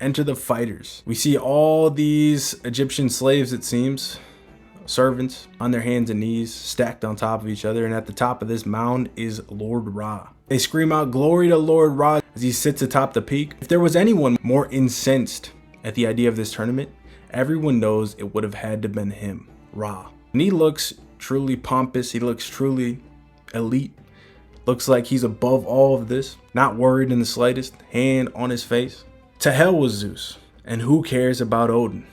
Enter the fighters. We see all these Egyptian slaves, it seems, servants, on their hands and knees, stacked on top of each other, and at the top of this mound is Lord Ra. They scream out, "Glory to Lord Ra," as he sits atop the peak. If there was anyone more incensed at the idea of this tournament, everyone knows it would have had to have been him, Ra. And he looks truly pompous, he looks truly elite, looks like he's above all of this, not worried in the slightest, hand on his face. To hell with Zeus, and who cares about Odin?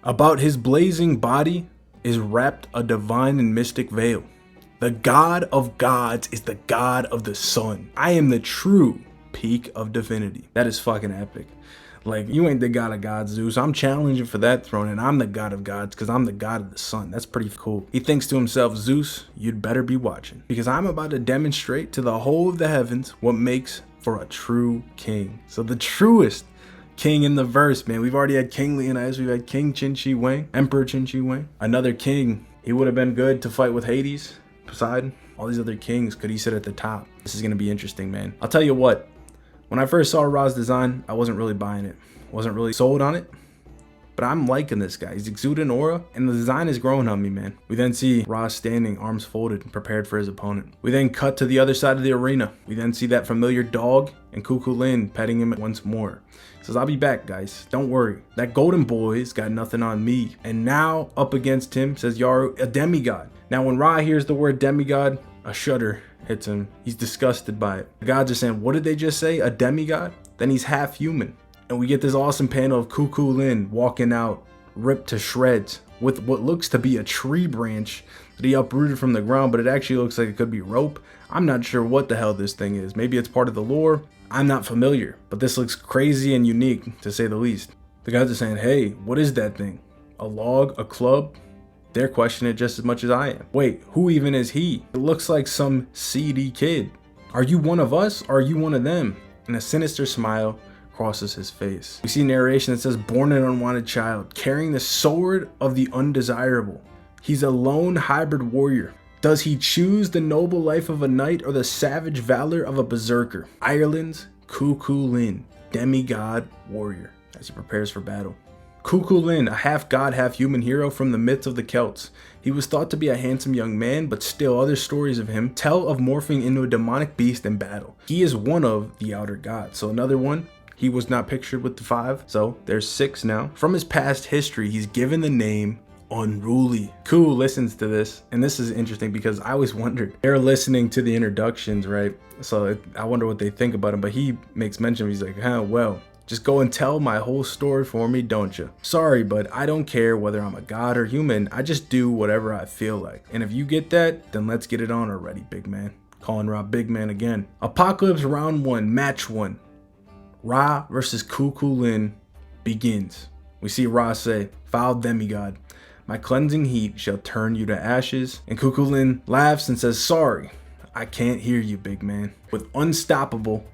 About his blazing body is wrapped a divine and mystic veil. The god of gods is the god of the sun. I am the true peak of divinity. That is fucking epic. Like, you ain't the god of gods, Zeus. I'm challenging for that throne, and I'm the god of gods because I'm the god of the sun. That's pretty cool. He thinks to himself, Zeus, you'd better be watching, because I'm about to demonstrate to the whole of the heavens what makes for a true king. So the truest king in the verse, man. We've already had King Leonidas, we've had King Qin Shi Huang, Emperor Qin Shi Huang. Another king, he would have been good to fight with Hades, Poseidon, all these other kings. Could he sit at the top? This is gonna be interesting, man. I'll tell you what, when I first saw Ra's design, I wasn't really buying it. Wasn't really sold on it. But I'm liking this guy. He's exuding aura, and the design is growing on me, man. We then see Ra standing, arms folded, and prepared for his opponent. We then cut to the other side of the arena. We then see that familiar dog and Chulainn petting him once more. He says, I'll be back, guys. Don't worry. That golden boy's got nothing on me. And now, up against him, says Yaru, a demigod. Now, when Ra hears the word demigod, a shudder hits him. He's disgusted by it. The gods are saying, what did they just say? A demigod? Then he's half human. And we get this awesome panel of Chulainn walking out, ripped to shreds, with what looks to be a tree branch that he uprooted from the ground, but it actually looks like it could be rope. I'm not sure what the hell this thing is. Maybe it's part of the lore. I'm not familiar, but this looks crazy and unique, to say the least. The guys are saying, hey, what is that thing? A log? A club? They're questioning it just as much as I am. Wait, who even is he? It looks like some seedy kid. Are you one of us, or are you one of them? And a sinister smile crosses his face. We see narration that says, born an unwanted child, carrying the sword of the undesirable. He's a lone hybrid warrior. Does he choose the noble life of a knight or the savage valor of a berserker? Ireland's Chulainn, demigod warrior, as he prepares for battle. Chulainn, a half-god, half-human hero from the myths of the Celts. He was thought to be a handsome young man, but still other stories of him tell of morphing into a demonic beast in battle. He is one of the outer gods. So another one, he was not pictured with the 5, so there's 6 now. From his past history, he's given the name Unruly. Ku listens to this, and this is interesting because I always wondered, they're listening to the introductions, right? So I wonder what they think about him, but he makes mention, he's like, well, just go and tell my whole story for me, don't you? Sorry, but I don't care whether I'm a god or human. I just do whatever I feel like. And if you get that, then let's get it on already, big man. Calling Ra big man again. Apocalypse round 1, match 1. Ra versus Chulainn begins. We see Ra say, foul demigod, my cleansing heat shall turn you to ashes. And Chulainn laughs and says, sorry, I can't hear you, big man. With unstoppable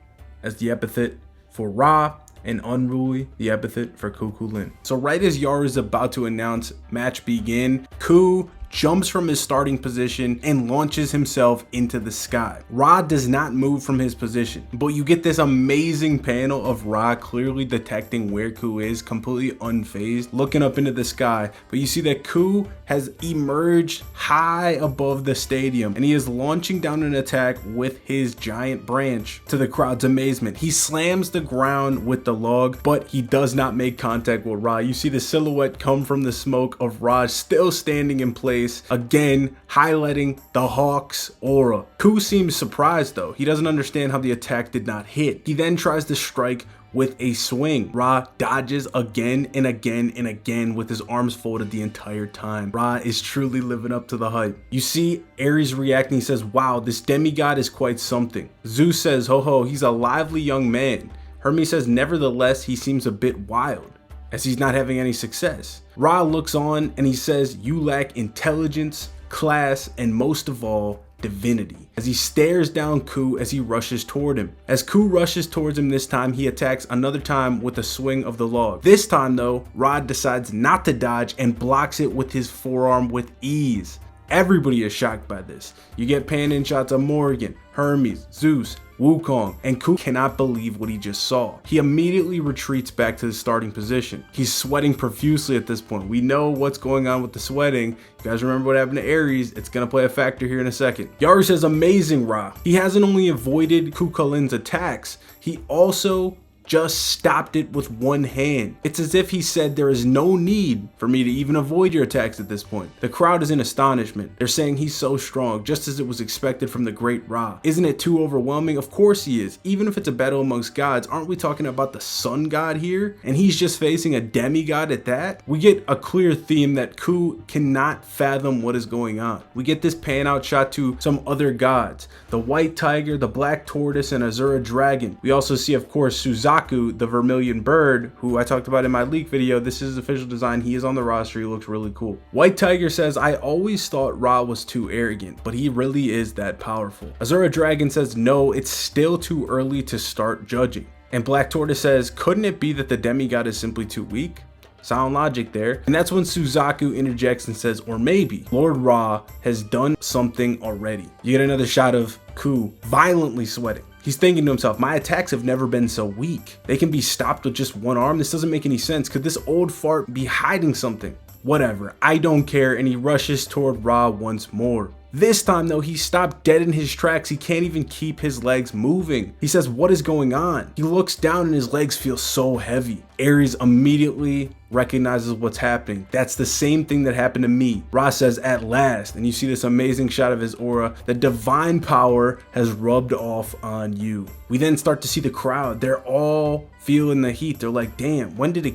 as the epithet for Ra, and unruly the epithet for Chulainn. So right as Yaru is about to announce match begin, Ku jumps from his starting position and launches himself into the sky. Ra does not move from his position, but you get this amazing panel of Ra clearly detecting where Ku is, completely unfazed, looking up into the sky. But you see that Ku has emerged high above the stadium, and he is launching down an attack with his giant branch. To the crowd's amazement, he slams the ground with the log, but he does not make contact with Ra. You see the silhouette come from the smoke of Ra still standing in place, again highlighting the Hawk's aura. Ku seems surprised though. He doesn't understand how the attack did not hit. He then tries to strike with a swing. Ra dodges again and again and again with his arms folded the entire time. Ra is truly living up to the hype. You see Ares reacting. He says, wow, this demigod is quite something. Zeus says, ho ho, he's a lively young man. Hermes says, nevertheless, he seems a bit wild, as he's not having any success. Ra looks on and he says, you lack intelligence, class, and most of all, divinity, as he stares down Ku as he rushes toward him. As Ku rushes towards him this time, he attacks another time with a swing of the log. This time though, Ra decides not to dodge and blocks it with his forearm with ease. Everybody is shocked by this. You get pan-in shots of Morgan, Hermes, Zeus, Wukong, and Ku cannot believe what he just saw. He immediately retreats back to the starting position. He's sweating profusely at this point. We know what's going on with the sweating. You guys remember what happened to Ares? It's gonna play a factor here in a second. Yaru says, amazing, Ra. He hasn't only avoided Chulainn's attacks, he also just stopped it with one hand. It's as if he said, there is no need for me to even avoid your attacks at this point. The crowd is in astonishment. They're saying he's so strong, just as it was expected from the great Ra. Isn't it too overwhelming? Of course he is. Even if it's a battle amongst gods, aren't we talking about the sun god here? And he's just facing a demigod at that? We get a clear theme that Ku cannot fathom what is going on. We get this pan out shot to some other gods, the white tiger, the black tortoise, and Azura dragon. We also see, of course, Suzaku, the vermilion bird, who I talked about in my leak video. This is his official design. He is on the roster. He looks really cool. White Tiger says, I always thought Ra was too arrogant, but he really is that powerful. Azura Dragon says, no, it's still too early to start judging. And Black Tortoise says, couldn't it be that the demigod is simply too weak? Sound logic there. And that's when Suzaku interjects and says, or maybe Lord Ra has done something already. You get another shot of Ku violently sweating. He's thinking to himself, my attacks have never been so weak. They can be stopped with just one arm. This doesn't make any sense. Could this old fart be hiding something? Whatever, I don't care. And he rushes toward Ra once more. This time though, he stopped dead in his tracks. He can't even keep his legs moving. He says, what is going on? He looks down and his legs feel so heavy. Ares immediately recognizes what's happening. That's the same thing that happened to me. Ra says, at last. And you see this amazing shot of his aura. The divine power has rubbed off on you. We then start to see the crowd. They're all feeling the heat. They're like, damn, when did it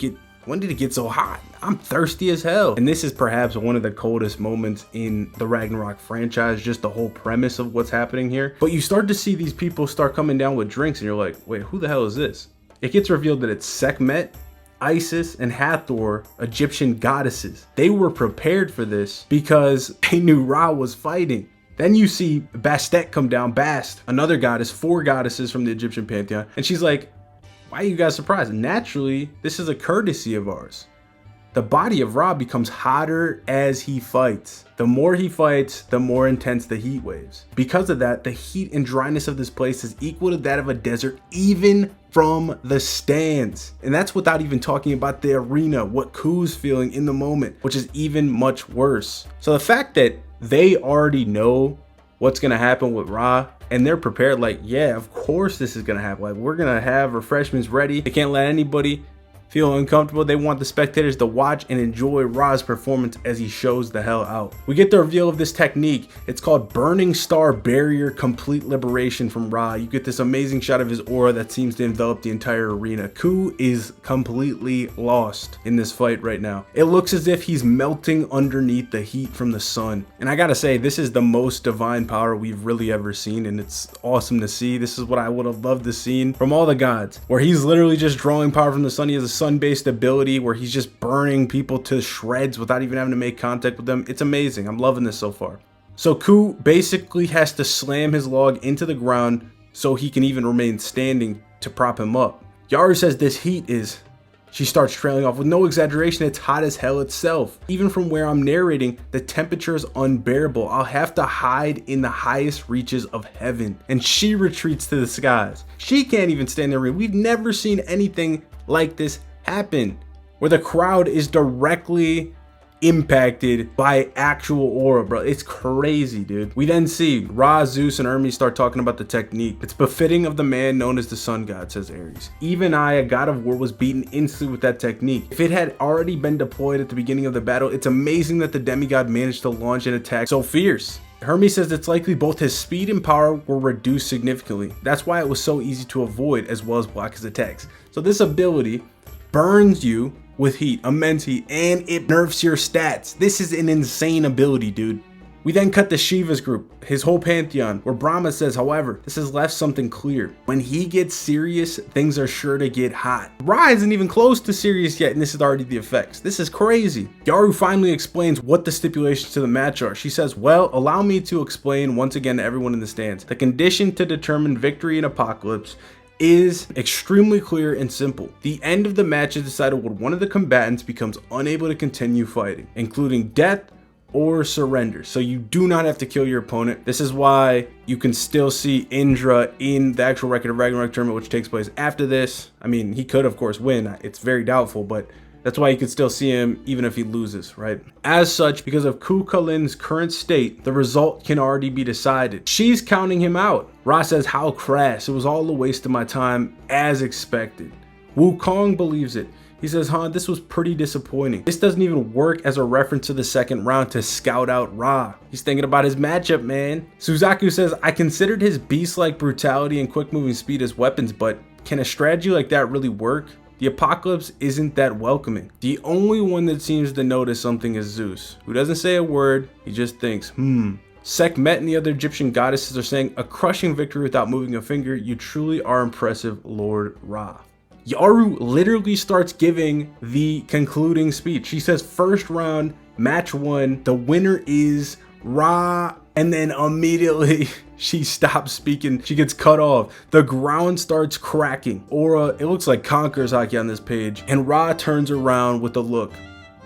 get so hot? I'm thirsty as hell. And this is perhaps one of the coldest moments in the Ragnarok franchise, just the whole premise of what's happening here. But you start to see these people start coming down with drinks and you're like, wait, who the hell is this? It gets revealed that it's Sekhmet, Isis, and Hathor, Egyptian goddesses. They were prepared for this because they knew Ra was fighting. Then you see Bastet come down, Bast, another goddess, 4 goddesses from the Egyptian pantheon. And she's like, why are you guys surprised? Naturally, this is a courtesy of ours. The body of Ra becomes hotter as he fights. The more he fights, the more intense the heat waves. Because of that, the heat and dryness of this place is equal to that of a desert, even from the stands. And that's without even talking about the arena, what Ku's feeling in the moment, which is even much worse. So the fact that they already know what's gonna happen with Ra, and they're prepared, like, yeah, of course this is gonna happen. Like, we're gonna have refreshments ready. They can't let anybody feel uncomfortable. They want the spectators to watch and enjoy Ra's performance as he shows the hell out. We get the reveal of this technique. It's called Burning Star Barrier Complete Liberation from Ra. You get this amazing shot of his aura that seems to envelop the entire arena. Ku is completely lost in this fight right now. It looks as if he's melting underneath the heat from the sun. And I gotta say, this is the most divine power we've really ever seen, and it's awesome to see. This is what I would have loved to see from all the gods, where he's literally just drawing power from the sun. He has a sun-based ability where he's just burning people to shreds without even having to make contact with them. It's amazing. I'm loving this so far. So Ku basically has to slam his log into the ground so he can even remain standing to prop him up. Yaru says this heat is... She starts trailing off. With no exaggeration, it's hot as hell itself. Even from where I'm narrating, the temperature is unbearable. I'll have to hide in the highest reaches of heaven. And she retreats to the skies. She can't even stand there. We've never seen anything like this happen, where the crowd is directly impacted by actual aura, bro. It's crazy, dude. We then see Ra, Zeus, and Hermes start talking about the technique. It's befitting of the man known as the sun god, says Ares. Even I, a god of war, was beaten instantly with that technique. If it had already been deployed at the beginning of the battle, it's amazing that the demigod managed to launch an attack so fierce. Hermes says it's likely both his speed and power were reduced significantly. That's why it was so easy to avoid as well as block his attacks. So this ability burns you with heat, immense heat, and it nerfs your stats. This is an insane ability, dude. We then cut to Shiva's group, his whole pantheon, where Brahma says, however, this has left something clear. When he gets serious, things are sure to get hot. Ra isn't even close to serious yet, and this is already the effects. This is crazy. Yaru finally explains what the stipulations to the match are. She says, well, allow me to explain once again to everyone in the stands. The condition to determine victory in Apocalypse is extremely clear and simple. The end of the match is decided when one of the combatants becomes unable to continue fighting, including death or surrender. So you do not have to kill your opponent. This is why you can still see Indra in the actual Record of Ragnarok tournament, which takes place after this. I mean, he could, of course, win. It's very doubtful, but that's why you can still see him even if he loses, right? As such, because of Chulainn's current state, the result can already be decided. She's counting him out. Ra says, how crass. It was all a waste of my time, as expected. Wukong believes it. He says, this was pretty disappointing. This doesn't even work as a reference to the second round to scout out Ra. He's thinking about his matchup, man. Suzaku says, I considered his beast-like brutality and quick moving speed as weapons, but can a strategy like that really work? The apocalypse isn't that welcoming. The only one that seems to notice something is Zeus, who doesn't say a word, he just thinks, Sekhmet and the other Egyptian goddesses are saying, a crushing victory without moving a finger. You truly are impressive, Lord Ra. Yaru literally starts giving the concluding speech. She says, first round, match 1, the winner is Ra. And then immediately she stops speaking. She gets cut off. The ground starts cracking. Aura, it looks like Conqueror's Haki on this page. And Ra turns around with a look.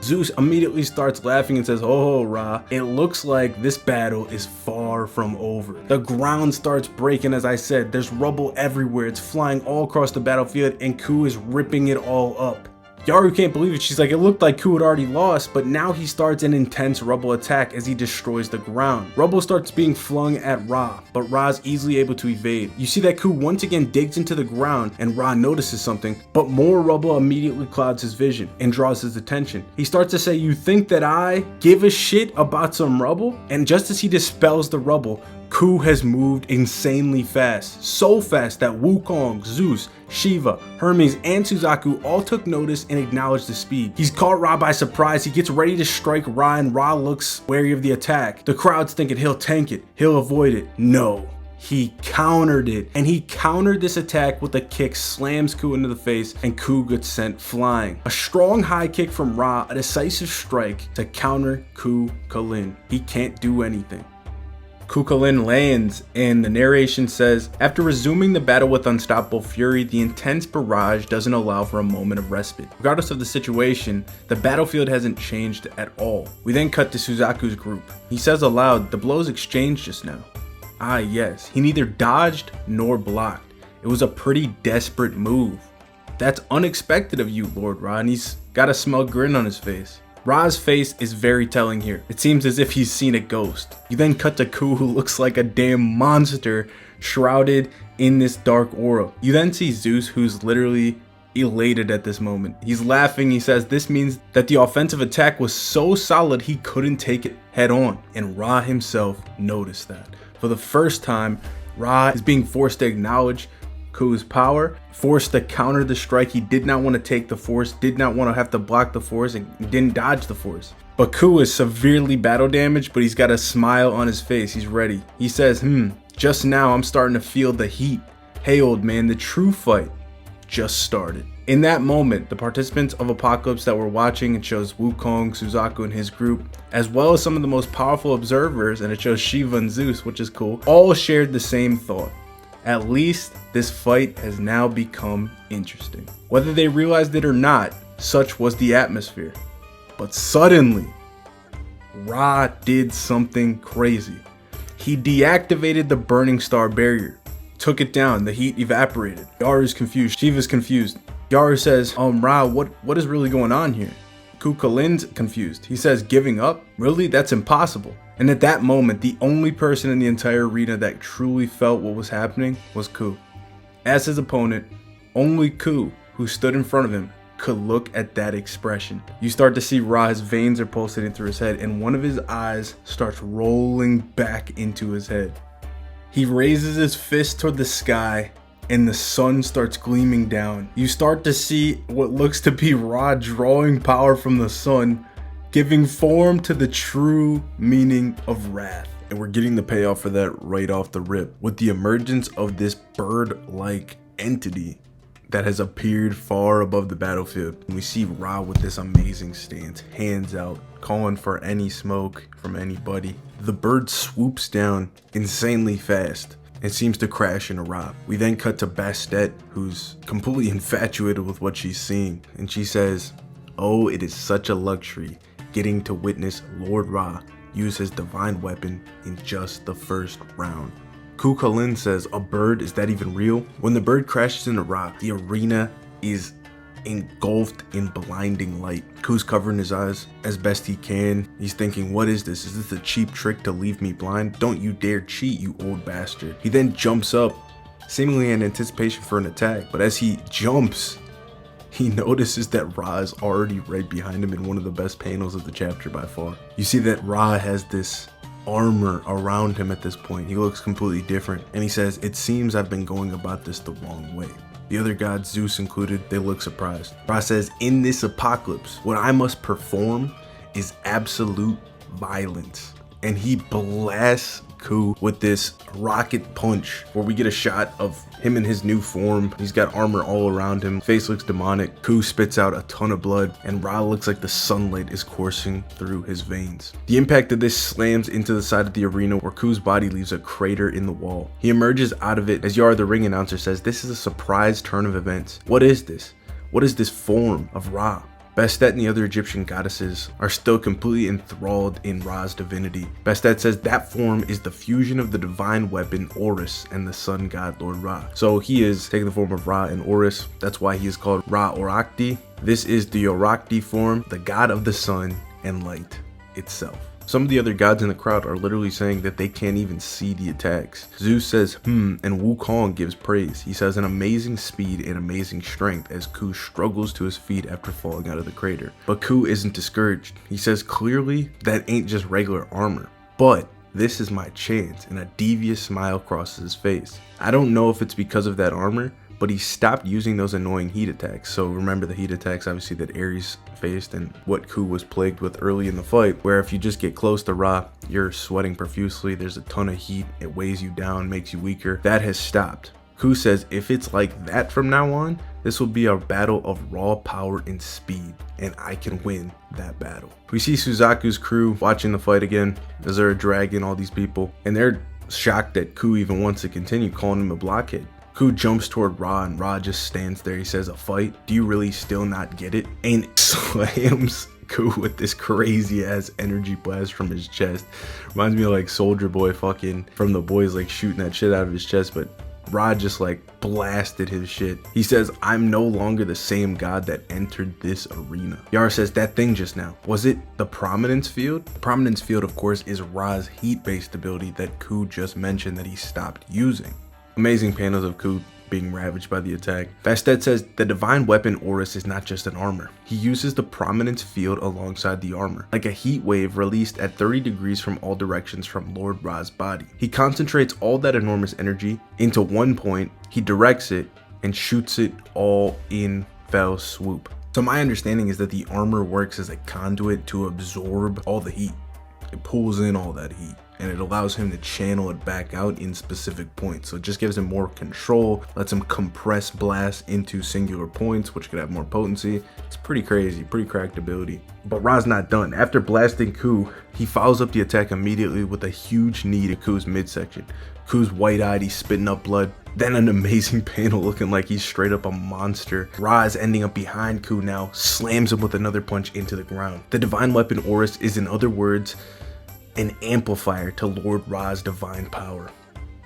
Zeus immediately starts laughing and says, oh, Ra, it looks like this battle is far from over. The ground starts breaking, as I said. There's rubble everywhere. It's flying all across the battlefield, and Ku is ripping it all up. Yaru can't believe it. She's like, it looked like Ku had already lost, but now he starts an intense rubble attack as he destroys the ground. Rubble starts being flung at Ra, but Ra's easily able to evade. You see that Ku once again digs into the ground, and Ra notices something, but more rubble immediately clouds his vision and draws his attention. He starts to say, you think that I give a shit about some rubble? And just as he dispels the rubble, Ku has moved insanely fast, so fast that Wukong, Zeus, Shiva, Hermes, and Suzaku all took notice and acknowledged the speed. He's caught Ra by surprise. He gets ready to strike Ra, and Ra looks wary of the attack. The crowd's thinking he'll tank it, he'll avoid it. No, he countered it, and he countered this attack with a kick, slams Ku into the face, and Ku gets sent flying. A strong high kick from Ra, a decisive strike to counter Chulainn. He can't do anything. Chulainn lands, and the narration says, after resuming the battle with unstoppable fury, the intense barrage doesn't allow for a moment of respite. Regardless of the situation, the battlefield hasn't changed at all. We then cut to Suzaku's group. He says aloud, the blows exchanged just now. Ah yes, he neither dodged nor blocked. It was a pretty desperate move. That's unexpected of you, Lord Ra, and he's got a smug grin on his face. Ra's face is very telling here. It seems as if he's seen a ghost. You then cut to Ku, who looks like a damn monster shrouded in this dark aura. You then see Zeus, who's literally elated at this moment. He's laughing. He says this means that the offensive attack was so solid he couldn't take it head on. And Ra himself noticed that. For the first time, Ra is being forced to acknowledge Ku's power, forced to counter the strike. He did not want to take the force, did not want to have to block the force, and didn't dodge the force. But Ku is severely battle damaged, but he's got a smile on his face. He's ready. He says, just now I'm starting to feel the heat. Hey, old man, the true fight just started. In that moment, the participants of Apocalypse that were watching, it shows Wukong, Suzaku and his group, as well as some of the most powerful observers, and it shows Shiva and Zeus, which is cool, all shared the same thought. At least this fight has now become interesting. Whether they realized it or not, such was the atmosphere. But suddenly, Ra did something crazy. He deactivated the burning star barrier, took it down, the heat evaporated. Yaru's confused, Shiva's confused. Yaru says, Ra, what is really going on here? Chulainn's confused. He says, giving up? Really? That's impossible. And at that moment, the only person in the entire arena that truly felt what was happening was Ku. As his opponent, only Ku, who stood in front of him, could look at that expression. You start to see Ra, his veins are pulsating through his head, and one of his eyes starts rolling back into his head. He raises his fist toward the sky, and the sun starts gleaming down. You start to see what looks to be Ra drawing power from the sun, giving form to the true meaning of wrath. And we're getting the payoff for that right off the rip with the emergence of this bird-like entity that has appeared far above the battlefield. And we see Ra with this amazing stance, hands out, calling for any smoke from anybody. The bird swoops down insanely fast and seems to crash into Ra. We then cut to Bastet, who's completely infatuated with what she's seeing. And she says, oh, it is such a luxury getting to witness Lord Ra use his divine weapon in just the first round. Chulainn says, a bird, is that even real? When the bird crashes into Ra, the arena is engulfed in blinding light. Ku's covering his eyes as best he can. He's thinking, what is this? Is this a cheap trick to leave me blind? Don't you dare cheat, you old bastard. He then jumps up, seemingly in anticipation for an attack, but as he jumps, he notices that Ra is already right behind him in one of the best panels of the chapter by far. You see that Ra has this armor around him at this point. He looks completely different, and he says, it seems I've been going about this the wrong way. The other gods, Zeus included, they look surprised. Ra says, in this apocalypse, what I must perform is absolute violence. And he blasts Ku with this rocket punch, where we get a shot of him in his new form. He's got armor all around him. Face looks demonic. Ku spits out a ton of blood, and Ra looks like the sunlight is coursing through his veins. The impact of this slams into the side of the arena, where Ku's body leaves a crater in the wall. He emerges out of it as Yar, the ring announcer, says, this is a surprise turn of events. What is this? What is this form of Ra? Bastet and the other Egyptian goddesses are still completely enthralled in Ra's divinity. Bastet says that form is the fusion of the divine weapon Horus and the sun god Lord Ra. So he is taking the form of Ra and Horus. That's why he is called Ra Orakti. This is the Orakti form, the god of the sun and light itself. Some of the other gods in the crowd are literally saying that they can't even see the attacks. Zeus says, and Wukong gives praise. He says an amazing speed and amazing strength as Ku struggles to his feet after falling out of the crater. But Ku isn't discouraged. He says clearly that ain't just regular armor, but this is my chance, and a devious smile crosses his face. I don't know if it's because of that armor, but he stopped using those annoying heat attacks. So remember the heat attacks obviously that Ares faced and what Ku was plagued with early in the fight, where if you just get close to Ra, you're sweating profusely, there's a ton of heat, it weighs you down, makes you weaker. That has stopped. Ku says if it's like that from now on, this will be a battle of raw power and speed, and I can win that battle. We see Suzaku's crew watching the fight again as they're dragging all these people, and they're shocked that Ku even wants to continue, calling him a blockhead. Ku jumps toward Ra, and Ra just stands there. He says, a fight? Do you really still not get it? And slams Ku with this crazy ass energy blast from his chest. Reminds me of like Soldier Boy fucking from the boys, like shooting that shit out of his chest, but Ra just like blasted his shit. He says, I'm no longer the same god that entered this arena. Yara says, that thing just now, was it the prominence field? The prominence field, of course, is Ra's heat-based ability that Ku just mentioned that he stopped using. Amazing panels of Ku being ravaged by the attack. Bastet says the divine weapon Horus is not just an armor. He uses the prominence field alongside the armor, like a heat wave released at 30 degrees from all directions from Lord Ra's body. He concentrates all that enormous energy into one point, he directs it, and shoots it all in fell swoop. So my understanding is that the armor works as a conduit to absorb all the heat. It pulls in all that heat, and it allows him to channel it back out in specific points. So it just gives him more control, lets him compress blasts into singular points, which could have more potency. It's pretty crazy, pretty cracked ability. But Ra's not done. After blasting Ku, he follows up the attack immediately with a huge knee to Ku's midsection. Ku's wide-eyed, he's spitting up blood. Then an amazing panel looking like he's straight up a monster. Ra is ending up behind Ku now, slams him with another punch into the ground. The divine weapon Horus is, in other words, an amplifier to Lord Ra's divine power.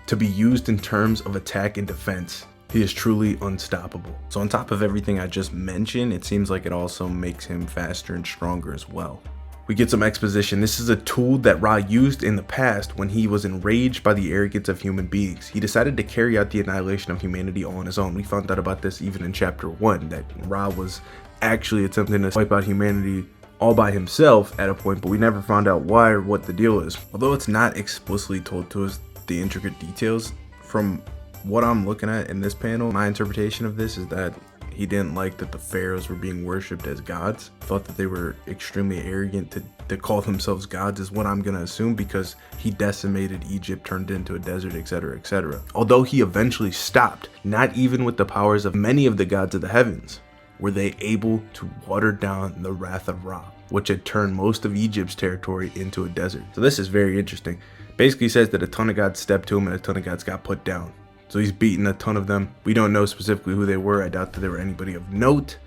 To be used in terms of attack and defense, he is truly unstoppable. So on top of everything I just mentioned, it seems like it also makes him faster and stronger as well. We get some exposition. This is a tool that Ra used in the past when he was enraged by the arrogance of human beings. He decided to carry out the annihilation of humanity all on his own. We found out about this even in chapter 1, that Ra was actually attempting to wipe out humanity all by himself at a point, but we never found out why or what the deal is. Although it's not explicitly told to us the intricate details, from what I'm looking at in this panel, my interpretation of this is that he didn't like that the pharaohs were being worshipped as gods, thought that they were extremely arrogant to call themselves gods, is what I'm gonna assume, because he decimated Egypt, turned it into a desert, etc., etc. Although he eventually stopped, not even with the powers of many of the gods of the heavens were they able to water down the wrath of Ra, which had turned most of Egypt's territory into a desert. So this is very interesting. Basically says that a ton of gods stepped to him and a ton of gods got put down. So he's beaten a ton of them. We don't know specifically who they were. I doubt that there were anybody of note.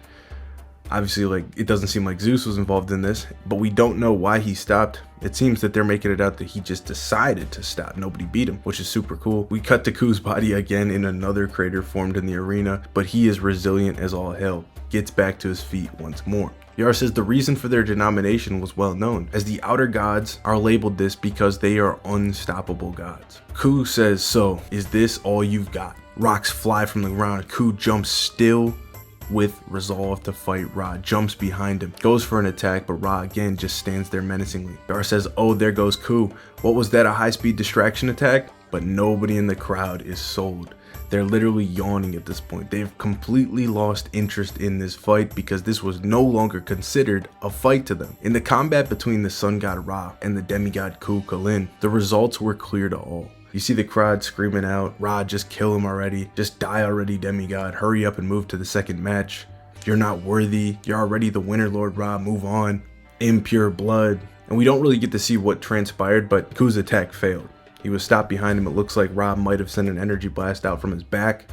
Obviously, like, it doesn't seem like Zeus was involved in this, but we don't know why he stopped. It seems that they're making it out that he just decided to stop. Nobody beat him, which is super cool. We cut to Ku's body again in another crater formed in the arena, but he is resilient as all hell. Gets back to his feet once more. Yar says the reason for their denomination was well known, as the outer gods are labeled this because they are unstoppable gods. Ku says, so, is this all you've got? Rocks fly from the ground. Ku jumps still with resolve to fight Ra, jumps behind him, goes for an attack, but Ra again just stands there menacingly. Yar says, oh, there goes Ku. What was that, a high-speed distraction attack? But nobody in the crowd is sold. They're literally yawning at this point. They've completely lost interest in this fight because this was no longer considered a fight to them. In the combat between the sun god Ra and the demigod Chulainn, the results were clear to all. You see the crowd screaming out, Ra, just kill him already. Just die already, demigod. Hurry up and move to the second match. You're not worthy. You're already the winner, Lord Ra. Move on. Impure blood. And we don't really get to see what transpired, but Ku's attack failed. He was stopped behind him. It looks like Ra might have sent an energy blast out from his back,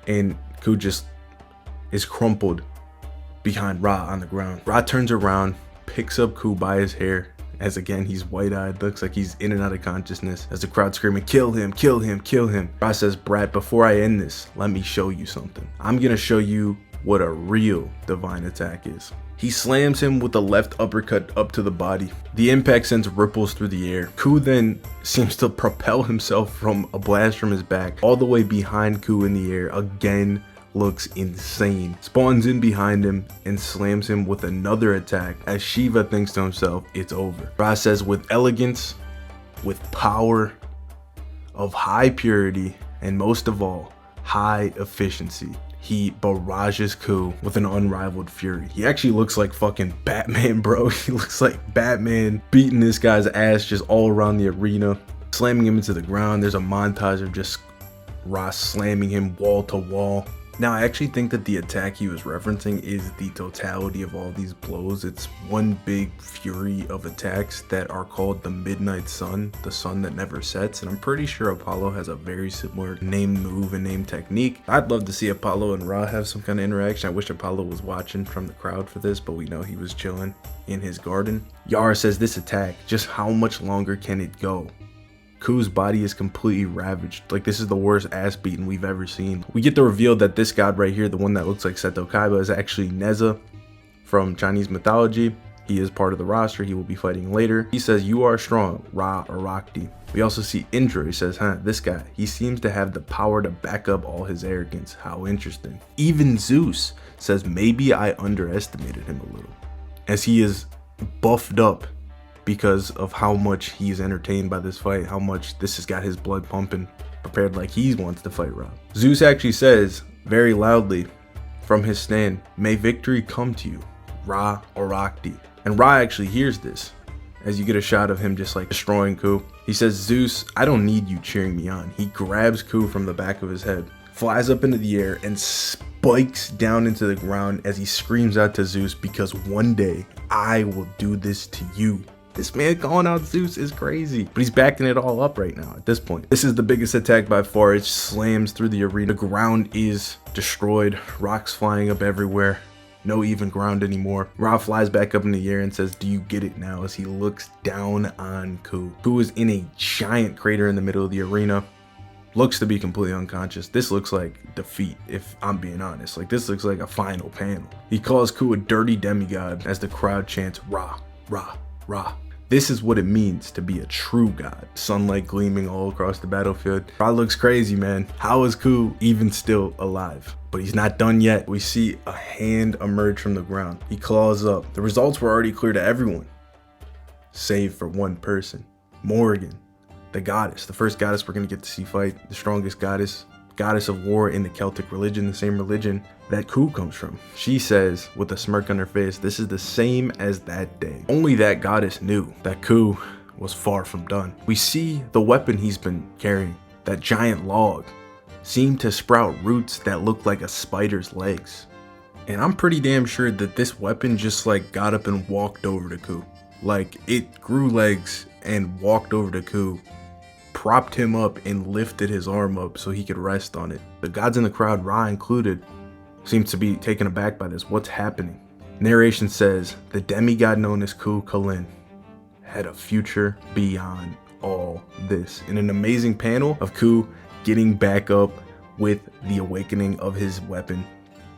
and Ku just is crumpled behind Ra on the ground. Ra turns around, picks up Ku by his hair, as again he's wide-eyed, looks like he's in and out of consciousness, as the crowd screaming, kill him, kill him, kill him. Ra says, brat, before I end this, let me show you something. I'm gonna show you what a real divine attack is. He slams him with a left uppercut up to the body. The impact sends ripples through the air. Ku then seems to propel himself from a blast from his back all the way behind Ku in the air. Again, looks insane. Spawns in behind him and slams him with another attack as Shiva thinks to himself, it's over. Ra says, with elegance, with power, of high purity, and most of all, high efficiency, he barrages Ku with an unrivaled fury. He actually looks like fucking Batman, bro. He looks like Batman beating this guy's ass just all around the arena, slamming him into the ground. There's a montage of just Ra slamming him wall to wall. Now, I actually think that the attack he was referencing is the totality of all these blows. It's one big fury of attacks that are called the Midnight Sun, the sun that never sets. And I'm pretty sure Apollo has a very similar name move and name technique. I'd love to see Apollo and Ra have some kind of interaction. I wish Apollo was watching from the crowd for this, but we know he was chilling in his garden. Yara says, this attack, just how much longer can it go? Ku's body is completely ravaged. Like, this is the worst ass beating we've ever seen. We get the reveal that this god right here, the one that looks like Seto Kaiba, is actually Neza from Chinese mythology. He is part of the roster. He will be fighting later. He says, you are strong, Ra Arakti. We also see Indra. He says, this guy, he seems to have the power to back up all his arrogance. How interesting. Even Zeus says, maybe I underestimated him a little, as he is buffed up because of how much he's entertained by this fight, how much this has got his blood pumping, prepared like he wants to fight Ra. Zeus actually says very loudly from his stand, may victory come to you, Ra Arakti. And Ra actually hears this as you get a shot of him just like destroying Ku. He says, Zeus, I don't need you cheering me on. He grabs Ku from the back of his head, flies up into the air, and spikes down into the ground as he screams out to Zeus, because one day I will do this to you. This man calling out Zeus is crazy, but he's backing it all up right now at this point. This is the biggest attack by far. It slams through the arena. The ground is destroyed. Rocks flying up everywhere. No even ground anymore. Ra flies back up in the air and says, do you get it now? As he looks down on Ku. Ku is in a giant crater in the middle of the arena. Looks to be completely unconscious. This looks like defeat, if I'm being honest. Like, this looks like a final panel. He calls Ku a dirty demigod as the crowd chants, Ra, Ra, Ra. This is what it means to be a true god. Sunlight gleaming all across the battlefield. Ra looks crazy, man. How is Ku even still alive? But he's not done yet. We see a hand emerge from the ground. He claws up. The results were already clear to everyone, save for one person. Morrigan, the goddess, the first goddess we're gonna get to see fight, the strongest goddess of war in the Celtic religion, the same religion that Ku comes from. She says with a smirk on her face, this is the same as that day. Only that goddess knew that Ku was far from done. We see the weapon he's been carrying, that giant log, seem to sprout roots that look like a spider's legs. And I'm pretty damn sure that this weapon just like got up and walked over to Ku. Like, it grew legs and walked over to Ku, propped him up and lifted his arm up so he could rest on it. The gods in the crowd, Ra included, seems to be taken aback by this. What's happening? Narration says, the demigod known as Chulainn had a future beyond all this. In an amazing panel of Ku getting back up with the awakening of his weapon,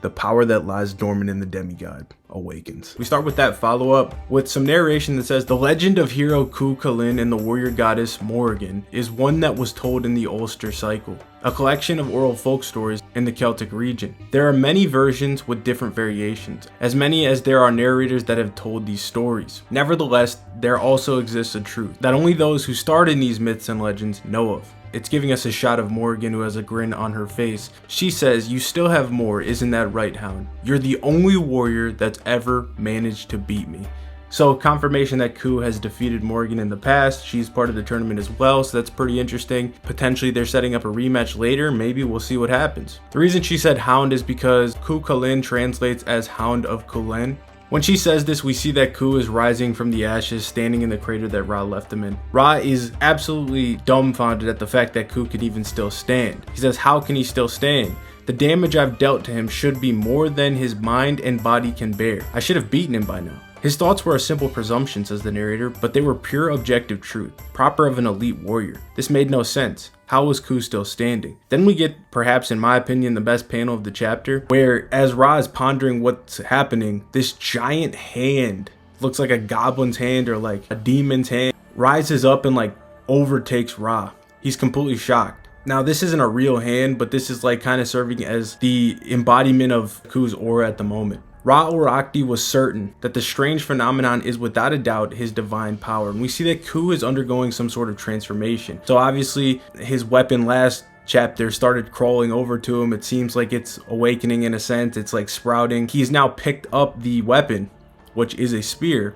the power that lies dormant in the demigod awakens. We start with that follow-up with some narration that says, the legend of hero Chulainn and the warrior goddess Morrigan is one that was told in the Ulster cycle, a collection of oral folk stories in the Celtic region. There are many versions with different variations, as many as there are narrators that have told these stories. Nevertheless, there also exists a truth that only those who starred in these myths and legends know of. It's giving us a shot of Morrigan, who has a grin on her face. She says, you still have more, isn't that right, Hound? You're the only warrior that's ever managed to beat me. So confirmation that Ku has defeated Morrigan in the past. She's part of the tournament as well, so that's pretty interesting. Potentially they're setting up a rematch later. Maybe we'll see what happens. The reason she said Hound is because Chulainn translates as Hound of Chulainn. When she says this, we see that Ku is rising from the ashes, standing in the crater that Ra left him in. Ra is absolutely dumbfounded at the fact that Ku can even still stand. He says, how can he still stand? The damage I've dealt to him should be more than his mind and body can bear. I should have beaten him by now. His thoughts were a simple presumption, says the narrator, but they were pure objective truth, proper of an elite warrior. This made no sense. How was Ku still standing? Then we get, perhaps in my opinion, the best panel of the chapter, where as Ra is pondering what's happening, this giant hand, looks like a goblin's hand or like a demon's hand, rises up and like overtakes Ra. He's completely shocked. Now this isn't a real hand, but this is like kind of serving as the embodiment of Ku's aura at the moment. Ra Urakti was certain that the strange phenomenon is without a doubt his divine power, and we see that Ku is undergoing some sort of transformation. So obviously his weapon last chapter started crawling over to him. It seems like it's awakening in a sense. It's like sprouting. He's now picked up the weapon, which is a spear,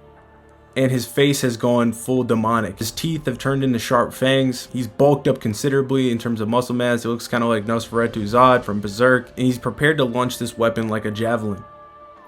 and his face has gone full demonic. His teeth have turned into sharp fangs. He's bulked up considerably in terms of muscle mass. It looks kind of like Nosferatu Zod from Berserker, and he's prepared to launch this weapon like a javelin.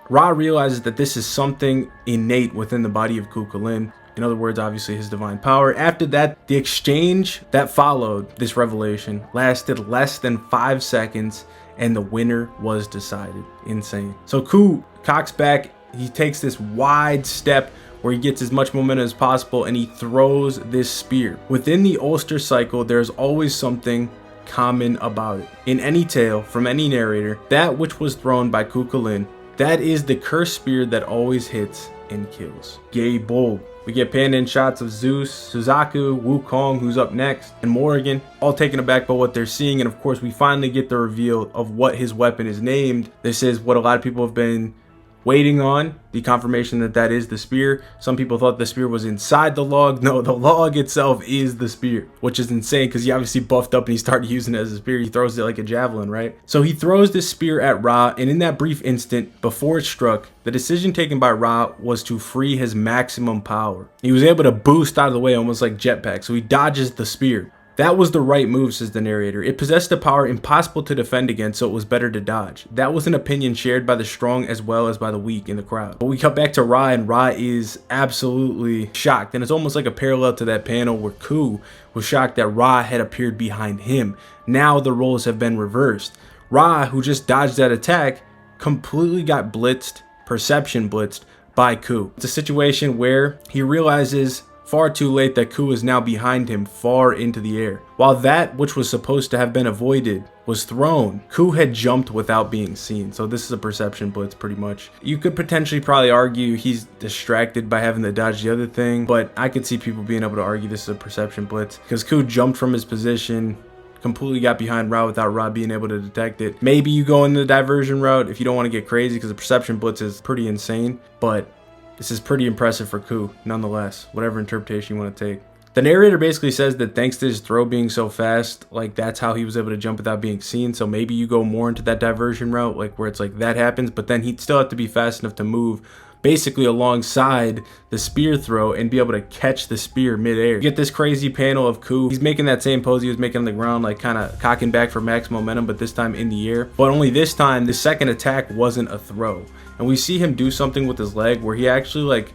Ra realizes that this is something innate within the body of Chulainn. In other words, obviously his divine power. After that, the exchange that followed this revelation lasted less than 5 seconds, and the winner was decided. Insane. So Ku cocks back. He takes this wide step where he gets as much momentum as possible, and he throws this spear. Within the Ulster cycle, there's always something common about it. In any tale from any narrator, that which was thrown by Chulainn, that is the cursed spear that always hits and kills. Gay bulg. We get panned in shots of Zeus, Suzaku, Wukong, who's up next, and Morrigan, all taken aback by what they're seeing. And of course, we finally get the reveal of what his weapon is named. This is what a lot of people have been waiting on, the confirmation that that is the spear. Some people thought the spear was inside the log. No, the log itself is the spear, which is insane because he obviously buffed up and he started using it as a spear. He throws it like a javelin, right? So he throws this spear at Ra, and in that brief instant before it struck, the decision taken by Ra was to free his maximum power. He was able to boost out of the way almost like jetpack, so he dodges the spear. That was the right move, says the narrator. It possessed a power impossible to defend against, so it was better to dodge. That was an opinion shared by the strong as well as by the weak in the crowd. But we cut back to Ra, and Ra is absolutely shocked. And it's almost like a parallel to that panel where Ku was shocked that Ra had appeared behind him. Now the roles have been reversed. Ra, who just dodged that attack, completely got blitzed, perception blitzed, by Ku. It's a situation where he realizes far too late that Ku is now behind him far into the air. While that which was supposed to have been avoided was thrown, Ku had jumped without being seen. So this is a perception blitz pretty much. You could potentially probably argue he's distracted by having to dodge the other thing, but I could see people being able to argue this is a perception blitz because Ku jumped from his position, completely got behind Ra without Ra being able to detect it. Maybe you go in the diversion route if you don't want to get crazy because the perception blitz is pretty insane, but this is pretty impressive for Ku, nonetheless, whatever interpretation you want to take. The narrator basically says that thanks to his throw being so fast, like that's how he was able to jump without being seen. So maybe you go more into that diversion route, like where it's like that happens, but then he'd still have to be fast enough to move basically alongside the spear throw and be able to catch the spear midair. You get this crazy panel of Ku. He's making that same pose he was making on the ground, like kind of cocking back for max momentum, but this time in the air. But only this time, the second attack wasn't a throw. And we see him do something with his leg where he actually like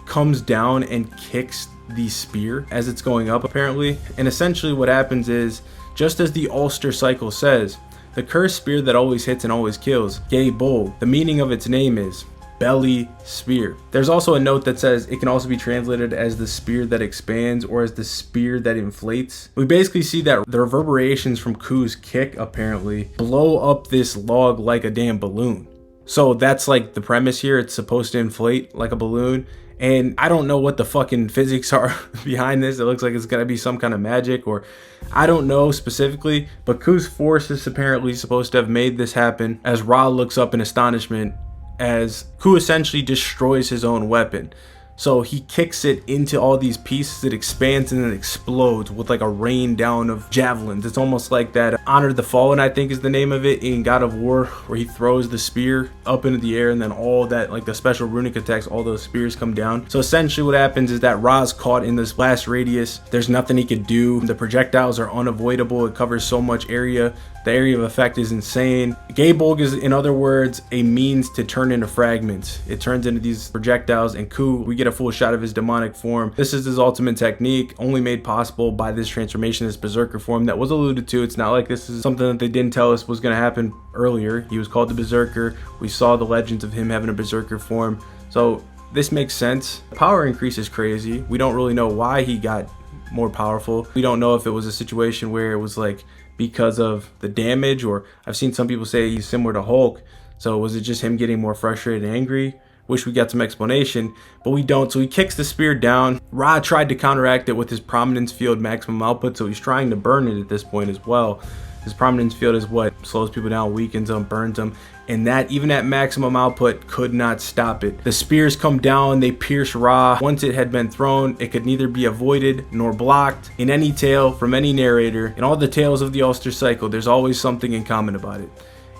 comes down and kicks the spear as it's going up apparently. And essentially what happens is, just as the Ulster cycle says, the cursed spear that always hits and always kills, Gay Bull, the meaning of its name is belly spear. There's also a note that says it can also be translated as the spear that expands or as the spear that inflates. We basically see that the reverberations from Ku's kick apparently blow up this log like a damn balloon. So that's like the premise here. It's supposed to inflate like a balloon. And I don't know what the fucking physics are behind this. It looks like it's gonna be some kind of magic, or I don't know specifically, but Ku's force is apparently supposed to have made this happen as Ra looks up in astonishment as Ku essentially destroys his own weapon. So he kicks it into all these pieces, it expands and then explodes with like a rain down of javelins. It's almost like that Honor the Fallen, I think is the name of it, in God of War, where he throws the spear up into the air and then all that, like the special runic attacks, all those spears come down. So essentially what happens is that Ra's caught in this blast radius. There's nothing he could do. The projectiles are unavoidable. It covers so much area. The area of effect is insane. Bulg is, in other words, a means to turn into fragments. It turns into these projectiles, and Ku, we get a full shot of his demonic form. This is his ultimate technique, only made possible by this transformation, this Berserker form that was alluded to. It's not like this is something that they didn't tell us was going to happen earlier. He was called the Berserker. We saw the legends of him having a Berserker form. So this makes sense. Power increase is crazy. We don't really know why he got more powerful. We don't know if it was a situation where it was like because of the damage, or I've seen some people say he's similar to Hulk. So was it just him getting more frustrated and angry? Wish we got some explanation, but we don't. So he kicks the spear down. Ra tried to counteract it with his prominence field maximum output, so he's trying to burn it at this point as well. His prominence field is what slows people down, weakens them, burns them, and that even at maximum output could not stop it. The spears come down, they pierce Ra. Once it had been thrown, it could neither be avoided nor blocked. In any tale from any narrator, in all the tales of the Ulster cycle, there's always something in common about it.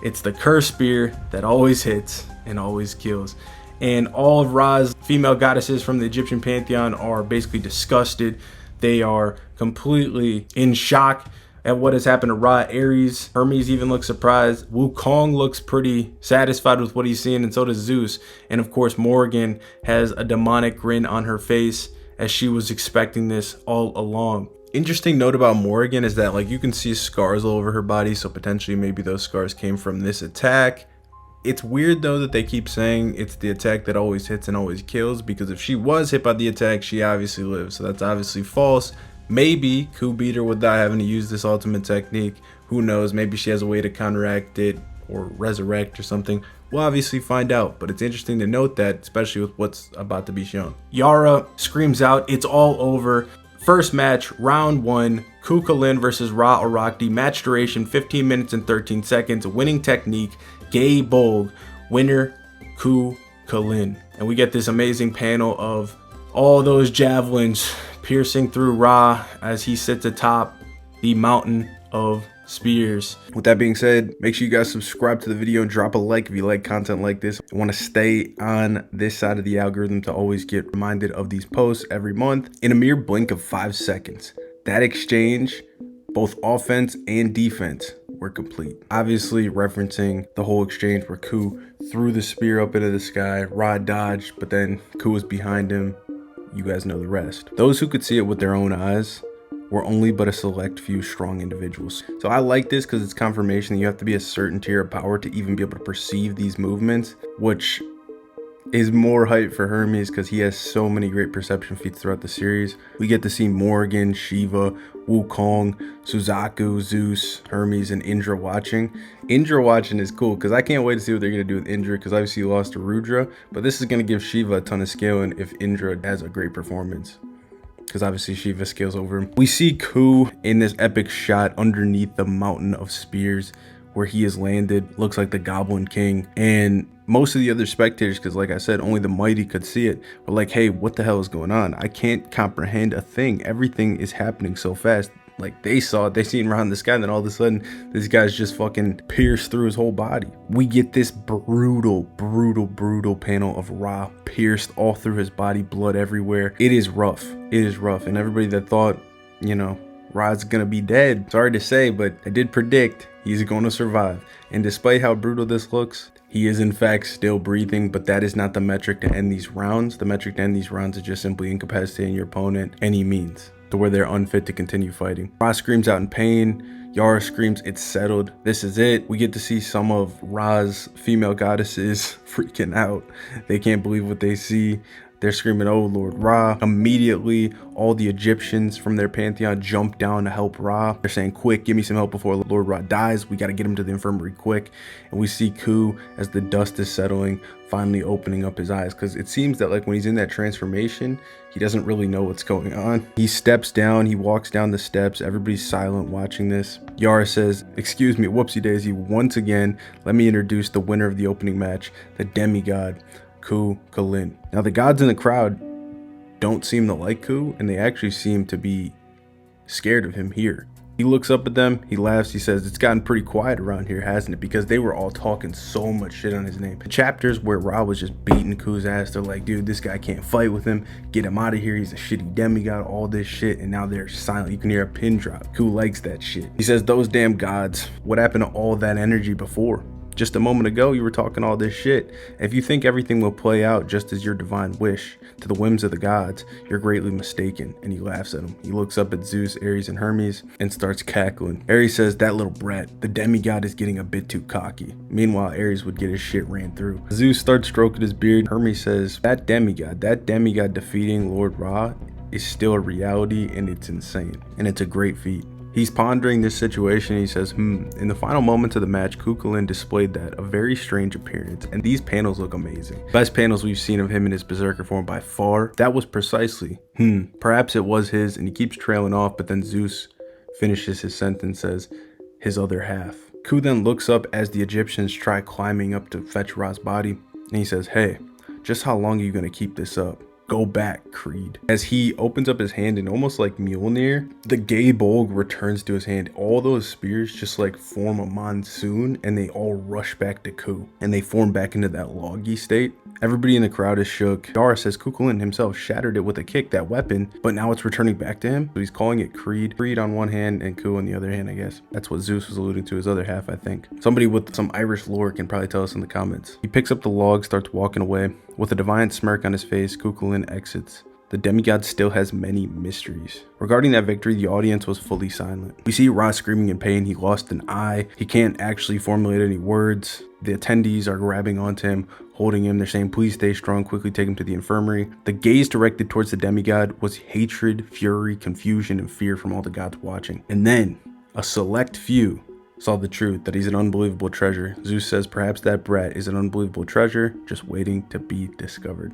It's the cursed spear that always hits and always kills. And all of Ra's female goddesses from the Egyptian pantheon are basically disgusted. They are completely in shock at what has happened to Ra. Ares, Hermes even looks surprised. Wukong looks pretty satisfied with what he's seeing, and so does Zeus. And of course, Morrigan has a demonic grin on her face as she was expecting this all along. Interesting note about Morrigan is that like you can see scars all over her body, so potentially maybe those scars came from this attack. It's weird though that they keep saying it's the attack that always hits and always kills, because if she was hit by the attack, she obviously lives. So that's obviously false. Maybe Ku beat her without having to use this ultimate technique. Who knows? Maybe she has a way to counteract it or resurrect or something. We'll obviously find out, but it's interesting to note that, especially with what's about to be shown. Yara screams out, "It's all over." First match, round 1, Chulainn versus Ra Orakti. Match duration 15 minutes and 13 seconds. Winning technique, bulg. Winner, Chulainn. And we get this amazing panel of all those javelins piercing through Ra as he sits atop the mountain of spears. With that being said, make sure you guys subscribe to the video and drop a like if you like content like this. I want to stay on this side of the algorithm to always get reminded of these posts every month. In a mere blink of 5 seconds, that exchange, both offense and defense, were complete. Obviously referencing the whole exchange where Ku threw the spear up into the sky, Ra dodged, but then Ku was behind him. You guys know the rest. Those who could see it with their own eyes were only but a select few strong individuals. So I like this because it's confirmation that you have to be a certain tier of power to even be able to perceive these movements, which is more hype for Hermes because he has so many great perception feats throughout the series. We get to see Morrigan, Shiva, Wukong, Suzaku, Zeus, Hermes, and Indra watching. Indra watching is cool because I can't wait to see what they're going to do with Indra, because obviously he lost to Rudra, but this is going to give Shiva a ton of scaling if Indra has a great performance, because obviously Shiva scales over him. We see Ku in this epic shot underneath the mountain of spears where he has landed. Looks like the Goblin King, and most of the other spectators, because like I said, only the mighty could see it, were like, hey, what the hell is going on? I can't comprehend a thing. Everything is happening so fast. Like they saw it, they seen around the sky, and then all of a sudden this guy's just fucking pierced through his whole body. We get this brutal panel of Ra pierced all through his body, blood everywhere. It is rough. It is rough. And everybody that thought, you know, Ra's gonna be dead, sorry to say, but I did predict he's gonna survive. And despite how brutal this looks, he is in fact still breathing, but that is not the metric to end these rounds. The metric to end these rounds is just simply incapacitating your opponent any means to where they're unfit to continue fighting. Ra screams out in pain. Yara screams, "It's settled. This is it." We get to see some of Ra's female goddesses freaking out. They can't believe what they see. They're screaming, "Oh, Lord Ra." Immediately, all the Egyptians from their pantheon jump down to help Ra. They're saying, "Quick, give me some help before Lord Ra dies. We got to get him to the infirmary quick." And we see Ku, as the dust is settling, finally opening up his eyes, because it seems that like when he's in that transformation, he doesn't really know what's going on. He steps down, he walks down the steps. Everybody's silent watching this. Yara says, "Excuse me, whoopsie daisy. Once again, let me introduce the winner of the opening match, the demigod, Chulainn." Now the gods in the crowd don't seem to like Ku, and they actually seem to be scared of him here. He looks up at them, he laughs, he says, "It's gotten pretty quiet around here, hasn't it?" Because they were all talking so much shit on his name. The chapters where Ra was just beating Ku's ass, they're like, "Dude, this guy can't fight with him. Get him out of here. He's a shitty demigod," all this shit. And now they're silent. You can hear a pin drop. Ku likes that shit. He says, "Those damn gods, what happened to all that energy before? Just a moment ago, you were talking all this shit. If you think everything will play out just as your divine wish, to the whims of the gods, you're greatly mistaken." And he laughs at him. He looks up at Zeus, Ares, and Hermes and starts cackling. Ares says, "That little brat, the demigod is getting a bit too cocky." Meanwhile, Ares would get his shit ran through. Zeus starts stroking his beard. Hermes says, that demigod defeating Lord Ra is still a reality, and it's insane. And it's a great feat. He's pondering this situation. He says, In the final moments of the match, Chulainn displayed a very strange appearance, and these panels look amazing. Best panels we've seen of him in his Berserker form by far. That was precisely, perhaps it was his," and he keeps trailing off, but then Zeus finishes his sentence, says, "his other half." Ku then looks up as the Egyptians try climbing up to fetch Ra's body, and he says, "Hey, just how long are you gonna keep this up? Go back, Creed." As he opens up his hand and almost like Mjolnir, the gay bulg returns to his hand. All those spears just like form a monsoon, and they all rush back to Ku, and they form back into that loggy state. Everybody in the crowd is shook. Yara says Chulainn himself shattered it with a kick, that weapon, but now it's returning back to him. So he's calling it Creed. Creed on one hand and Ku on the other hand, I guess. That's what Zeus was alluding to, his other half, I think. Somebody with some Irish lore can probably tell us in the comments. He picks up the log, starts walking away. With a defiant smirk on his face, Chulainn exits. The demigod still has many mysteries. Regarding that victory, the audience was fully silent. We see Ra screaming in pain. He lost an eye. He can't actually formulate any words. The attendees are grabbing onto him, holding him. They're saying, "Please stay strong, quickly take him to the infirmary." The gaze directed towards the demigod was hatred, fury, confusion, and fear from all the gods watching. And then, a select few saw the truth, that he's an unbelievable treasure. Zeus says perhaps that brat is an unbelievable treasure, just waiting to be discovered.